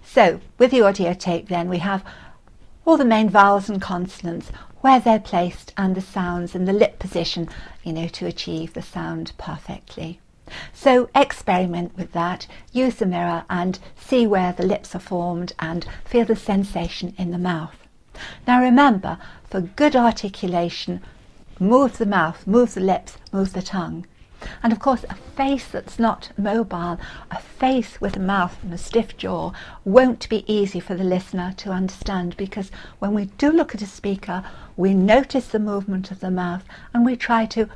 So with the audio tape then, we have all the main vowels and consonants, where they're placed, and the sounds and the lip position, to achieve the sound perfectly. So experiment with that, use the mirror and see where the lips are formed and feel the sensation in the mouth. Now remember, for good articulation, move the mouth, move the lips, move the tongue. And of course, a face that's not mobile, a face with a mouth and a stiff jaw, won't be easy for the listener to understand, because when we do look at a speaker, we notice the movement of the mouth and we try to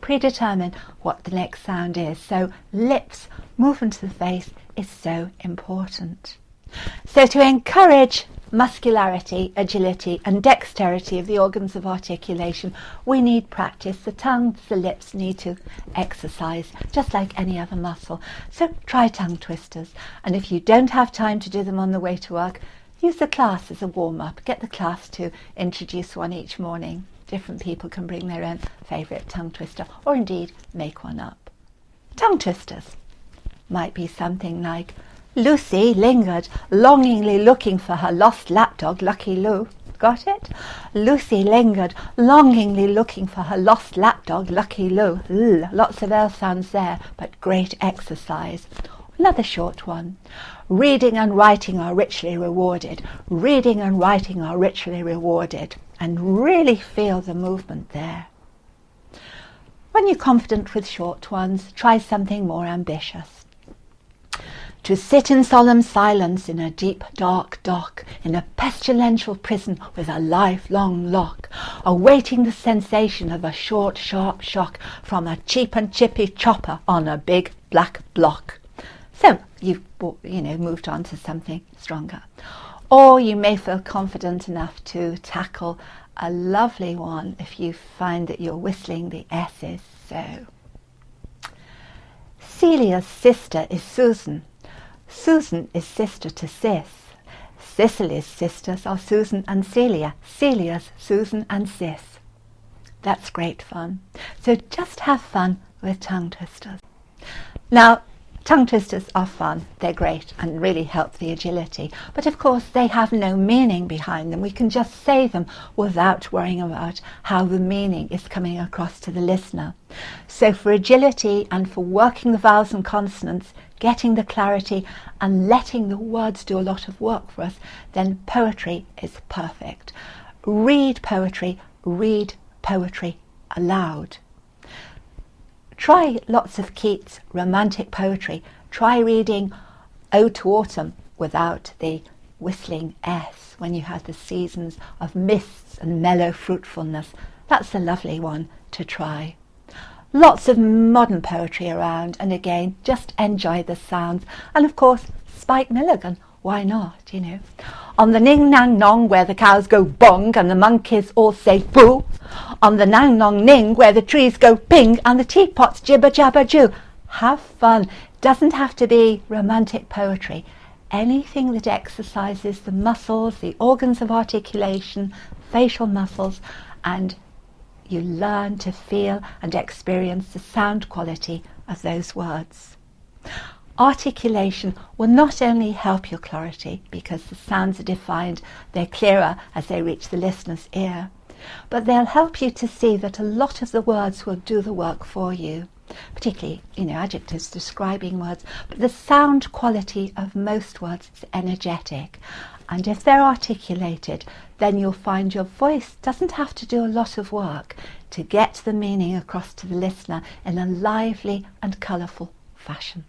predetermine what the next sound is. So lips, movement of the face is so important. So to encourage muscularity, agility and dexterity of the organs of articulation, we need practice. The tongue, the lips need to exercise just like any other muscle. So try tongue twisters, and if you don't have time to do them on the way to work, use the class as a warm-up. Get the class to introduce one each morning. Different people can bring their own favourite tongue twister, or indeed make one up. Tongue twisters might be something like, Lucy lingered, longingly looking for her lost lapdog, Lucky Lou. Got it? Lucy lingered, longingly looking for her lost lapdog, Lucky Lou. Lots of L sounds there, but great exercise. Another short one. Reading and writing are richly rewarded. Reading and writing are richly rewarded. And really feel the movement there. When you're confident with short ones, try something more ambitious. To sit in solemn silence in a deep dark dock, in a pestilential prison with a lifelong lock, awaiting the sensation of a short sharp shock from a cheap and chippy chopper on a big black block. So you've moved on to something stronger. Or you may feel confident enough to tackle a lovely one if you find that you're whistling the S's. So Celia's sister is Susan. Susan is sister to Cis. Cicely's sisters are Susan and Celia. Celia's Susan and Cis. That's great fun. So just have fun with tongue twisters. Now, tongue twisters are fun. They're great and really help the agility. But of course, they have no meaning behind them. We can just say them without worrying about how the meaning is coming across to the listener. So for agility and for working the vowels and consonants, getting the clarity and letting the words do a lot of work for us, then poetry is perfect. Read poetry aloud. Try lots of Keats' romantic poetry. Try reading Ode to Autumn without the whistling S when you have the seasons of mists and mellow fruitfulness. That's a lovely one to try. Lots of modern poetry around, and again, just enjoy the sounds. And of course, Spike Milligan, why not, On the ning nang nong where the cows go bong and the monkeys all say boo. On the nang nong ning where the trees go ping and the teapots jibber jabber joo. Have fun. Doesn't have to be romantic poetry. Anything that exercises the muscles, the organs of articulation, facial muscles, and you learn to feel and experience the sound quality of those words. Articulation will not only help your clarity because the sounds are defined, they're clearer as they reach the listener's ear, but they'll help you to see that a lot of the words will do the work for you, particularly, adjectives describing words, but the sound quality of most words is energetic. And if they're articulated, then you'll find your voice doesn't have to do a lot of work to get the meaning across to the listener in a lively and colourful fashion.